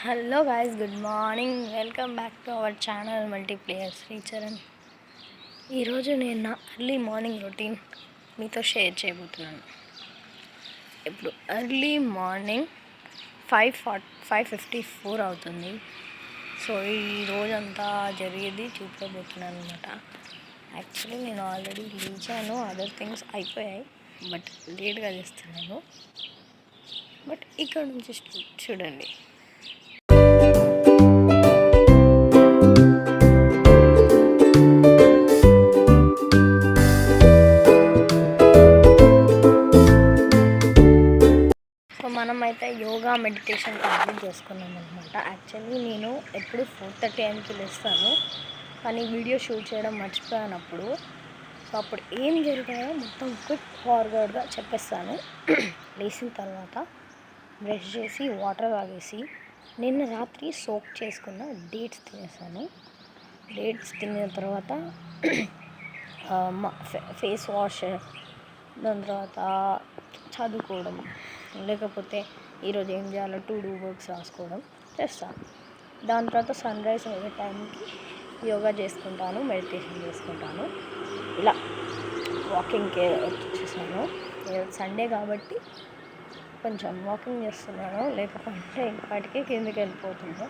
Hello guys, good morning. Welcome back to our channel multiplayer Sricharan. ఈరోజు నేను నా early morning routine మీతో share చేయబోతున్నాను. ఇప్పుడు ఎర్లీ మార్నింగ్ 5:54 అవుతుంది. సో ఈ రోజంతా జరిగేది చూపించబోతున్నాను అనమాట. యాక్చువల్లీ నేను ఆల్రెడీ లేచాను, అదర్ థింగ్స్ అయిపోయాయి, బట్ లేట్గా చేస్తున్నాను. బట్ ఇక్కడ నుంచి చూడండి. మనమైతే యోగా మెడిటేషన్ కంప్లీట్ చేసుకున్నాం అనమాట. యాక్చువల్లీ నేను ఎప్పుడు 4:30 AM లేస్తాను, కానీ వీడియో షూట్ చేయడం మర్చిపోయానప్పుడు. సో అప్పుడు ఏం జరిగాయో మొత్తం క్విక్ ఫార్వర్డ్గా చెప్పేస్తాను. లేచిన తర్వాత బ్రష్ చేసి వాటర్ తాగేసి నిన్న రాత్రి సోక్ చేసుకున్న డేట్స్ తినేసాను. డేట్స్ తిన్న తర్వాత ఫేస్ వాష్, దాని తర్వాత చదువుకోవడం, లేకపోతే ఈరోజు ఏం చేయాలో టు డూ వర్క్స్ రాసుకోవడం చేస్తాను. దాని తర్వాత సన్ రైజ్ అయ్యే టైంకి యోగా చేసుకుంటాను, మెడిటేషన్ చేసుకుంటాను. ఇలా వాకింగ్కి వచ్చేసాను. సండే కాబట్టి కొంచెం వాకింగ్ చేస్తున్నాను, లేకపోతే ఇప్పటికే కిందకి వెళ్ళిపోతుందో.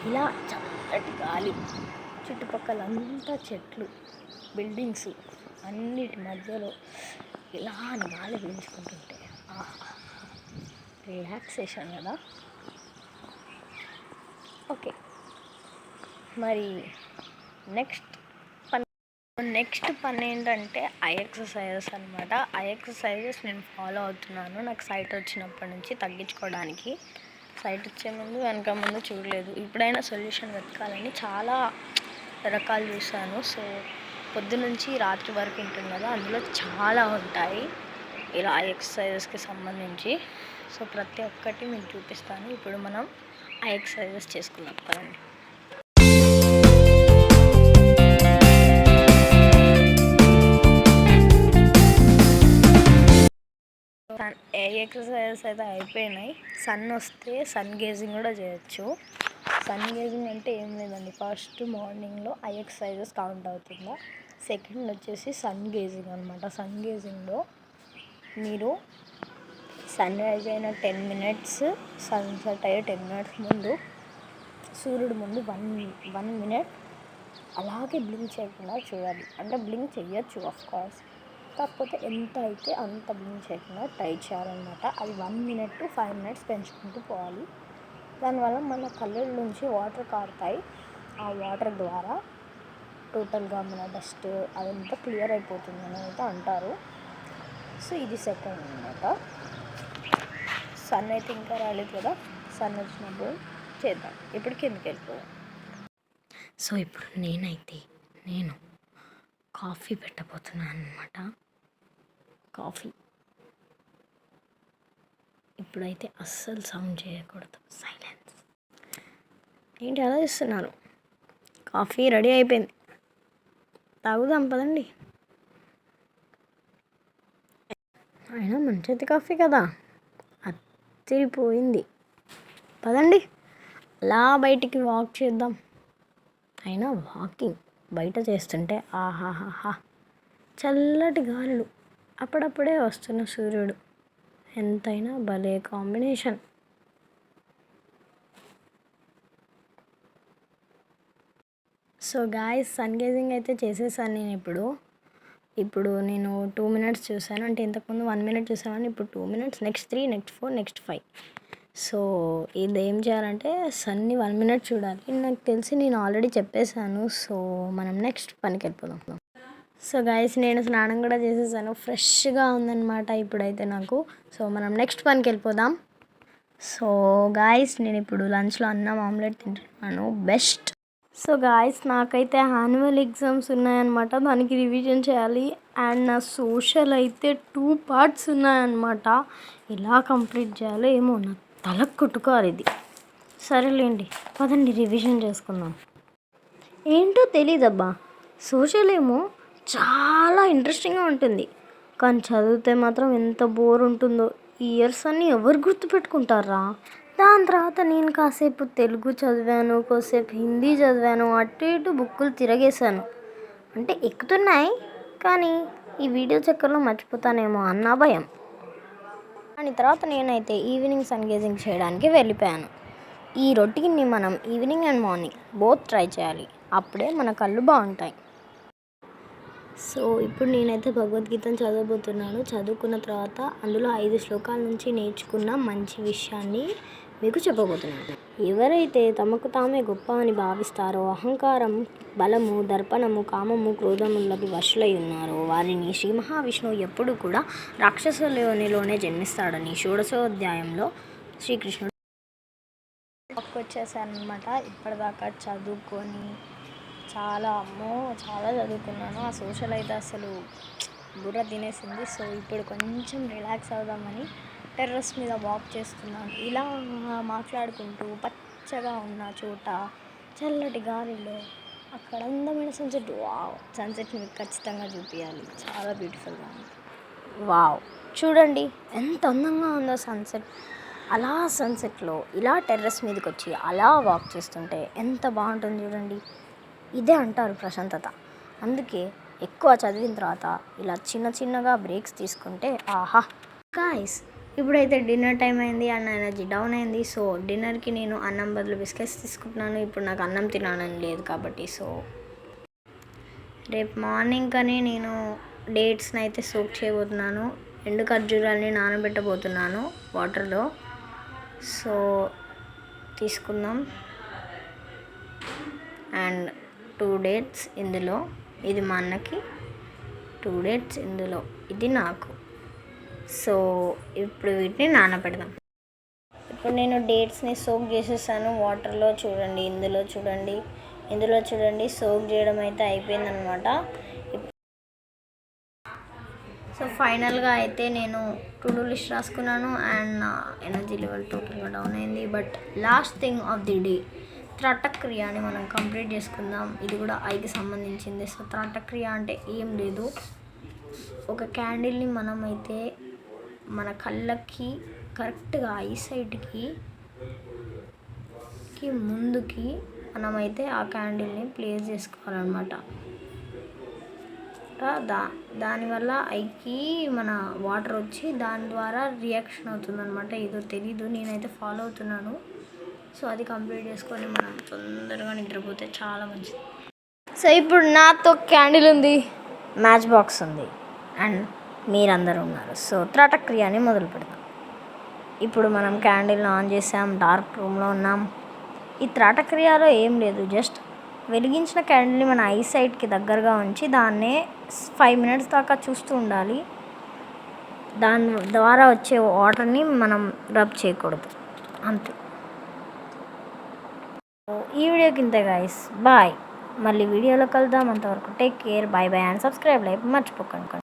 ఇలా చల్లటి గాలి, చుట్టుపక్కల అంతా చెట్లు, బిల్డింగ్స్ అన్నిటి మధ్యలో ఇలా గాలి పీల్చుకుంటుంటే రిలాక్సేషన్ కదా. ఓకే, మరి నెక్స్ట్ పని ఏంటంటే ఐ ఎక్సర్సైజెస్ అనమాట. ఐ ఎక్సర్సైజెస్ నేను ఫాలో అవుతున్నాను. నాకు సైట్ వచ్చినప్పటి నుంచి తగ్గించుకోవడానికి. సైట్ వచ్చే ముందు వెనక ముందు చూడలేదు. ఇప్పుడైనా సొల్యూషన్ వెతకాలని చాలా రకాలు చూసాను. సో పొద్దునుంచి రాత్రి వరకు ఉంటుంది కదా, అందులో చాలా ఉంటాయి ఇలా ఐ ఎక్సర్సైజెస్కి సంబంధించి. సో ప్రతి ఒక్కటి మీకు చూపిస్తాను. ఇప్పుడు మనం ఐ ఎక్సర్సైజెస్ చేసుకున్నాం కదండి. ఐ ఎక్సర్సైజెస్ అయితే అయిపోయినాయి. సన్ వస్తే సన్ గేజింగ్ కూడా చేయొచ్చు. సన్ గేజింగ్ అంటే ఏం లేదండి, ఫస్ట్ మార్నింగ్లో ఐ ఎక్సర్సైజెస్ కౌంట్ అవుతుందా. సెకండ్ వచ్చేసి సన్ గేజింగ్ అనమాట. సన్ గేజింగ్లో మీరు సన్ రైజ్ అయిన 10 minutes, సన్సెట్ అయ్యే 10 minutes ముందు, సూర్యుడు ముందు 1 minute అలాగే బ్లింక్ చేయకుండా చూడాలి. అంటే బ్లింక్ చేయొచ్చు ఆఫ్కోర్స్, కాకపోతే ఎంత అయితే అంత బ్లింక్ చేయకుండా ట్రై చేయాలన్నమాట. అది 1 minute to 5 minutes పెంచుకుంటూ పోవాలి. దానివల్ల మన కళ్ళ నుంచి వాటర్ కారుతాయి. ఆ వాటర్ ద్వారా టోటల్గా మన డస్ట్ అదంతా క్లియర్ అయిపోతుంది అని అయితే అంటారు. సో ఇది సెకండ్ అనమాట. సన్ అయితే ఇంకా రాలేదు కదా, సన్ వచ్చినప్పుడు చేద్దాం. ఇప్పుడు కిందకి వెళ్ళిపోదాం. సో ఇప్పుడు నేను కాఫీ పెట్టబోతున్నాను అనమాట. కాఫీ ఇప్పుడైతే అస్సలు సౌండ్ చేయకూడదు, సైలెన్స్. ఏంటి అలా చేస్తున్నారు? కాఫీ రెడీ అయిపోయింది, తాగుదాం పదండి. అయినా మంచిది కాఫీ కదా, అదిరిపోయింది. పదండి అలా బయటికి వాక్ చేద్దాం. అయినా వాకింగ్ బయట చేస్తుంటే ఆహాహాహా, చల్లటి గాలులు, అప్పుడప్పుడే వస్తున్న సూర్యుడు, ఎంతైనా భలే combination. So guys, sun gazing అయితే చేసేసాను నేను. ఇప్పుడు నేను 2 minutes చూసాను, అంటే ఇంతకుముందు 1 minute చూసాను, ఇప్పుడు 2 minutes, next 3, next 4, next 5. So ఇది ఏం చేయాలంటే సన్ని 1 minute చూడాలి. నాకు తెలిసి నేను ఆల్రెడీ చెప్పేశాను. సో మనం నెక్స్ట్ పనికి వెళ్ళిపోదాం. సో గాయస్, నేను స్నానం కూడా చేసేసాను, ఫ్రెష్గా ఉందన్నమాట ఇప్పుడైతే నాకు. సో మనం నెక్స్ట్ పనికి వెళ్ళిపోదాం. సో గాయస్, నేను ఇప్పుడు లంచ్లో అన్నం ఆమ్లెట్ తింటున్నాను, బెస్ట్. సో గాయస్, నాకైతే యాన్యువల్ ఎగ్జామ్స్ ఉన్నాయన్నమాట, దానికి రివిజన్ చేయాలి. అండ్ నా సోషల్ అయితే 2 parts ఉన్నాయన్నమాట. ఎలా కంప్లీట్ చేయాలో ఏమో, నా తలకు కొట్టుకోవాలి ఇది. సరేలేండి, పదండి రివిజన్ చేసుకుందాం. ఏంటో తెలీదబ్బా, సోషల్ ఏమో చాలా ఇంట్రెస్టింగ్గా ఉంటుంది, కానీ చదివితే మాత్రం ఎంత బోర్ ఉంటుందో. ఈ ఇయర్స్ అన్నీ ఎవరు గుర్తుపెట్టుకుంటారా? దాని తర్వాత నేను కాసేపు తెలుగు చదివాను, కాసేపు హిందీ చదివాను, అటు ఇటు బుక్కులు తిరగేశాను. అంటే ఎక్కుతున్నాయి, కానీ ఈ వీడియో చక్కర్లో మర్చిపోతానేమో అన్న భయం. దాని తర్వాత నేనైతే ఈవినింగ్ సన్ గేజింగ్ చేయడానికి వెళ్ళిపోయాను. ఈ రొటీన్ని మనం evening and morning both try చేయాలి, అప్పుడే మన కళ్ళు బాగుంటాయి. సో ఇప్పుడు నేనైతే భగవద్గీతను చదవబోతున్నాను. చదువుకున్న తర్వాత అందులో 5 శ్లోకాల నుంచి నేర్చుకున్న మంచి విషయాన్ని మీకు చెప్పబోతున్నాను. ఎవరైతే తమకు తామే గొప్ప అని భావిస్తారో, అహంకారం, బలము, దర్పణము, కామము, క్రోధములకి వశులై ఉన్నారో వారిని శ్రీ మహావిష్ణువు ఎప్పుడు కూడా రాక్షసులోనే జన్మిస్తాడని షోడశోధ్యాయంలో శ్రీకృష్ణుడు వచ్చేసారనమాట. ఇప్పటిదాకా చదువుకొని చాలా చదువుకున్నాను. ఆ సోషల్ అయితే అసలు బుర్ర తినేసింది. సో ఇప్పుడు కొంచెం రిలాక్స్ అవుదామని టెర్రస్ మీద వాక్ చేస్తున్నాను. ఇలా మాట్లాడుకుంటూ పచ్చగా ఉన్న చోట చల్లటి గాలిలో అక్కడ అందమైన సన్సెట్. సన్సెట్ మీకు ఖచ్చితంగా చూపించాలి, చాలా బ్యూటిఫుల్గా ఉంది. చూడండి ఎంత అందంగా ఉందో సన్సెట్. అలా సన్సెట్లో ఇలా టెర్రస్ మీదకి వచ్చి అలా వాక్ చేస్తుంటే ఎంత బాగుంటుంది చూడండి. ఇదే అంటారు ప్రశాంతత. అందుకే ఎక్కువ చదివిన తర్వాత ఇలా చిన్నగా బ్రేక్స్ తీసుకుంటే ఆహా. గాయ్స్, ఇప్పుడైతే డిన్నర్ టైం అయింది అండ్ ఎనర్జీ డౌన్ అయింది. సో డిన్నర్కి నేను అన్నం బదులు బిస్కెట్స్ తీసుకుంటున్నాను. ఇప్పుడు నాకు అన్నం తినాలని లేదు కాబట్టి. సో రేపు మార్నింగ్ కానీ నేను డేట్స్ని అయితే సోక్ చేయబోతున్నాను. ఎండు ఖర్జూరాన్ని నానబెట్టబోతున్నాను వాటర్లో. సో తీసుకుందాం. అండ్ 2 డేట్స్ ఇందులో, ఇది మా అన్నకి, 2 డేట్స్ ఇందులో, ఇది నాకు. సో ఇప్పుడు వీటిని నానబెడదాం. ఇప్పుడు నేను డేట్స్ని సోక్ చేసేసాను వాటర్లో. చూడండి, ఇందులో చూడండి సోక్ చేయడం అయితే అయిపోయిందనమాట. సో ఫైనల్గా అయితే నేను టు డూ లిస్ట్ రాసుకున్నాను అండ్ నా ఎనర్జీ లెవెల్ టోటల్గా డౌన్ అయింది. But last thing of the day, త్రాటక్రియాని మనం కంప్లీట్ చేసుకుందాం. ఇది కూడా ఐకి సంబంధించింది. సో త్రాటక్రియ అంటే ఏం లేదు, ఒక క్యాండిల్ని మనమైతే మన కళ్ళకి కరెక్ట్గా ఐసైట్కి ముందుకి మనమైతే ఆ క్యాండిల్ని ప్లేస్ చేసుకోవాలన్నమాట. దానివల్ల ఐకి మన వాటర్ వచ్చి దాని ద్వారా రియాక్షన్ అవుతుందన్నమాట. ఏదో తెలీదు, నేనైతే ఫాలో అవుతున్నాను. సో అది కంప్లీట్ చేసుకొని మనం తొందరగా నిద్రపోతే చాలా మంచిది. సో ఇప్పుడు నాతో క్యాండిల్ ఉంది, మ్యాచ్ బాక్స్ ఉంది అండ్ మీరందరూ ఉన్నారు. సో త్రాటక్రియాని మొదలు పెడదాం. ఇప్పుడు మనం క్యాండిల్ని ఆన్ చేసాం, డార్క్ రూమ్లో ఉన్నాం. ఈ త్రాటక్రియలో ఏం లేదు, జస్ట్ వెలిగించిన క్యాండిల్ని మన ఐసైట్కి దగ్గరగా ఉంచి దాన్నే 5 minutes దాకా చూస్తూ ఉండాలి. దాని ద్వారా వచ్చే వాటర్ని మనం రబ్ చేయకూడదు, అంతే. ఈ వీడియోకి ఇంతే గైస్, బాయ్. మళ్ళీ వీడియోలో కలుద్దాం. అంతవరకు take care, bye and subscribe like మర్చిపోకండి.